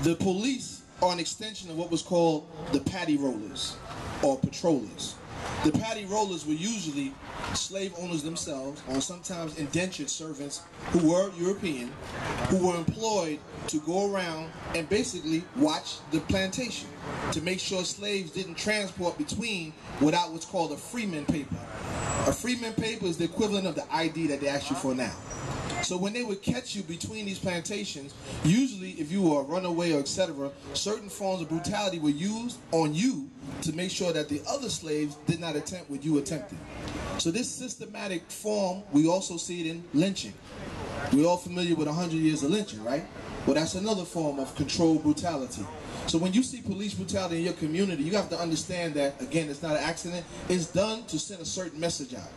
The police are an extension of what was called the paddy rollers or patrollers. The paddy rollers were usually slave owners themselves, or sometimes indentured servants who were European, who were employed to go around and basically watch the plantation to make sure slaves didn't transport between without what's called a freeman paper. A freeman paper is the equivalent of the ID that they ask you for now. So when they would catch you between these plantations, usually if you were a runaway or etc., certain forms of brutality were used on you to make sure that the other slaves did not attempt what you attempted. So this systematic form, we also see it in lynching. We're all familiar with 100 years of lynching, right? Well, that's another form of controlled brutality. So when you see police brutality in your community, you have to understand that, again, it's not an accident. It's done to send a certain message out.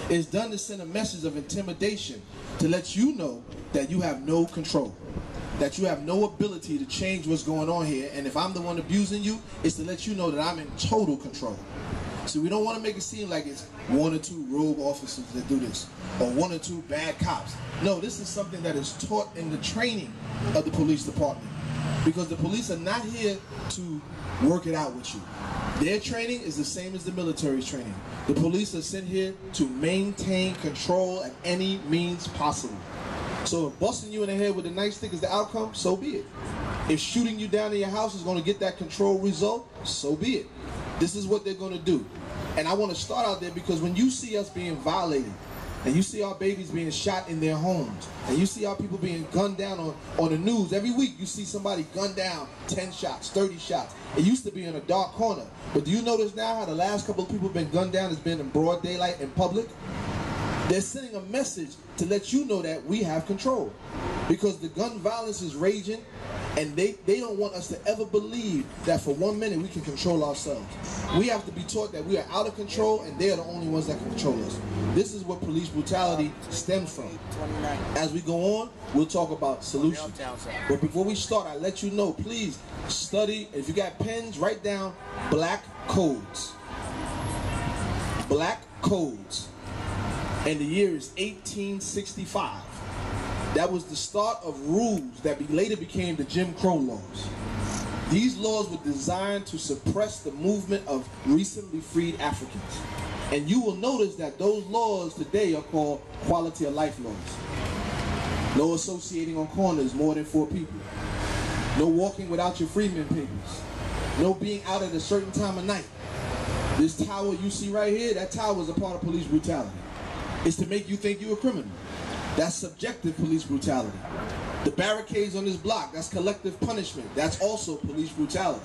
It's done to send a message of intimidation to let you know that you have no control, that you have no ability to change what's going on here. And if I'm the one abusing you, it's to let you know that I'm in total control. So we don't want to make it seem like it's one or two rogue officers that do this, or one or two bad cops. No, this is something that is taught in the training of the police department. Because the police are not here to work it out with you. Their training is the same as the military's training. The police are sent here to maintain control at any means possible. So if busting you in the head with a nightstick is the outcome, so be it. If shooting you down in your house is going to get that control result, so be it. This is what they're going to do. And I want to start out there because when you see us being violated, and you see our babies being shot in their homes, and you see our people being gunned down on the news, every week you see somebody gunned down 10 shots, 30 shots. It used to be in a dark corner. But do you notice now how the last couple of people have been gunned down has been in broad daylight in public? They're sending a message to let you know that we have control. Because the gun violence is raging, and they don't want us to ever believe that for 1 minute we can control ourselves. We have to be taught that we are out of control and they are the only ones that can control us. This is what police brutality stems from. As we go on, we'll talk about solutions. But before we start, I let you know, please study. If you got pens, write down black codes. Black codes. And the year is 1865. That was the start of rules that later became the Jim Crow laws. These laws were designed to suppress the movement of recently freed Africans. And you will notice that those laws today are called quality of life laws. No associating on corners more than 4 people. No walking without your freeman papers. No being out at a certain time of night. This tower you see right here, that tower is a part of police brutality. It's to make you think you're a criminal. That's subjective police brutality. The barricades on this block, that's collective punishment. That's also police brutality.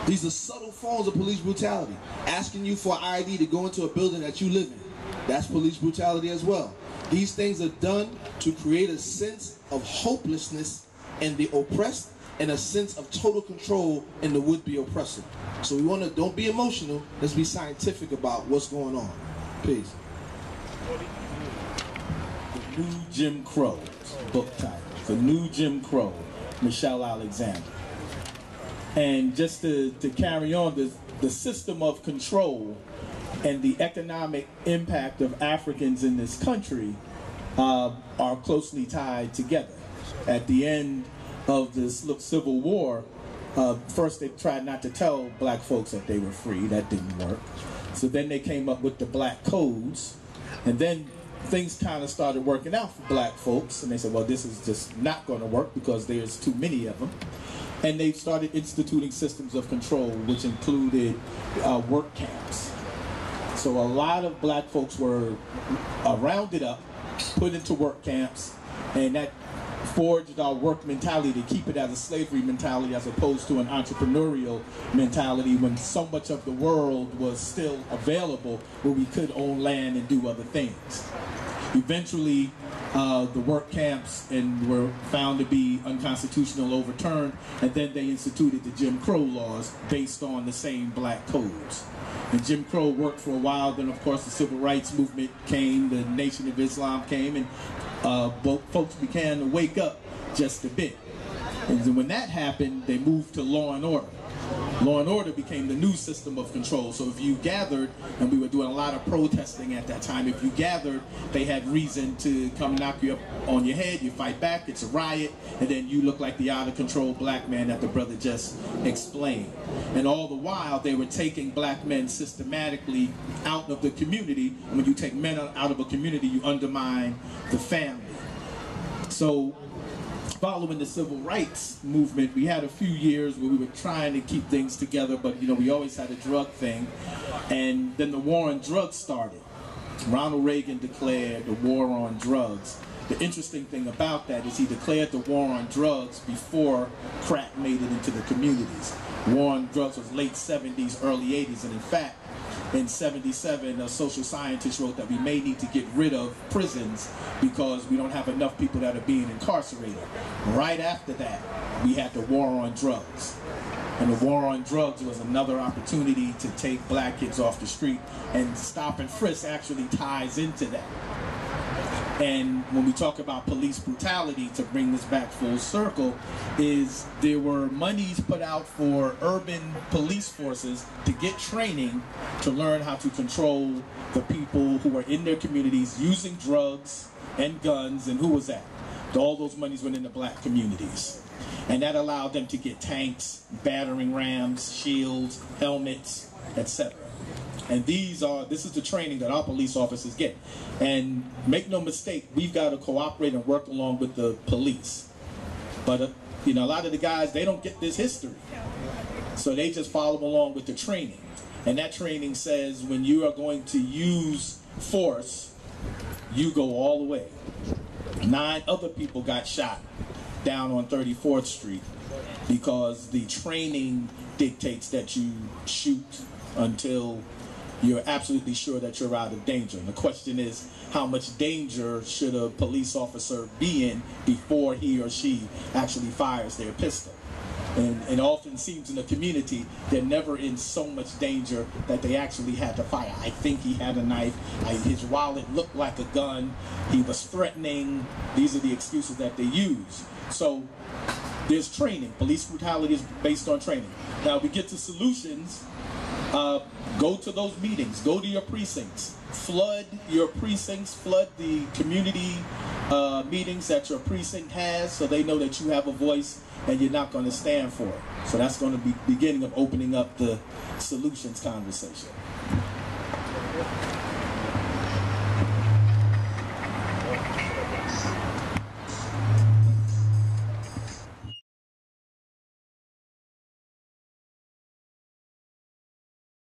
These are subtle forms of police brutality. Asking you for an ID to go into a building that you live in. That's police brutality as well. These things are done to create a sense of hopelessness in the oppressed and a sense of total control in the would-be oppressor. So we want to, don't be emotional, let's be scientific about what's going on. Peace. New Jim Crow, book title. The New Jim Crow, Michelle Alexander. And just to carry on, the system of control and the economic impact of Africans in this country are closely tied together. At the end of this Civil War, first they tried not to tell black folks that they were free. That didn't work. So then they came up with the black codes, and then things kind of started working out for black folks, and they said, well, this is just not going to work because there's too many of them. And they started instituting systems of control, which included work camps. So a lot of black folks were rounded up, put into work camps, and that forged our work mentality to keep it as a slavery mentality as opposed to an entrepreneurial mentality when so much of the world was still available where we could own land and do other things. Eventually, the work camps were found to be unconstitutional, overturned, and then they instituted the Jim Crow laws based on the same black codes. And Jim Crow worked for a while, then of course the Civil Rights Movement came, the Nation of Islam came, and folks began to wake up just a bit. And then when that happened, they moved to law and order. Law and order became the new system of control. So if you gathered, and we were doing a lot of protesting at that time, if you gathered, they had reason to come knock you up on your head, you fight back, it's a riot, and then you look like the out of control black man that the brother just explained. And all the while, they were taking black men systematically out of the community. And when you take men out of a community, you undermine the family. So following the civil rights movement, we had a few years where we were trying to keep things together, but you know, we always had a drug thing. And then the war on drugs started. Ronald Reagan declared the war on drugs. The interesting thing about that is he declared the war on drugs before crack made it into the communities. War on drugs was late 70s, early 80s, and in fact, in 77, a social scientist wrote that we may need to get rid of prisons because we don't have enough people that are being incarcerated. Right after that, we had the war on drugs. And the war on drugs was another opportunity to take black kids off the street, and stop and frisk actually ties into that. And when we talk about police brutality, to bring this back full circle, is there were monies put out for urban police forces to get training to learn how to control the people who are in their communities using drugs and guns. And who was that? All those monies went into black communities. And that allowed them to get tanks, battering rams, shields, helmets, etc. And this is the training that our police officers get. And make no mistake, we've got to cooperate and work along with the police. But you know, a lot of the guys, they don't get this history. So they just follow along with the training. And that training says when you are going to use force, you go all the way. 9 other people got shot down on 34th Street because the training dictates that you shoot until you're absolutely sure that you're out of danger. And the question is, how much danger should a police officer be in before he or she actually fires their pistol? And it often seems in the community, they're never in so much danger that they actually had to fire. I think he had a knife. His wallet looked like a gun. He was threatening. These are the excuses that they use. So there's training. Police brutality is based on training. Now we get to solutions. Go to those meetings, go to your precincts, flood your precincts, flood the community meetings that your precinct has so they know that you have a voice and you're not going to stand for it. So that's going to be the beginning of opening up the solutions conversation.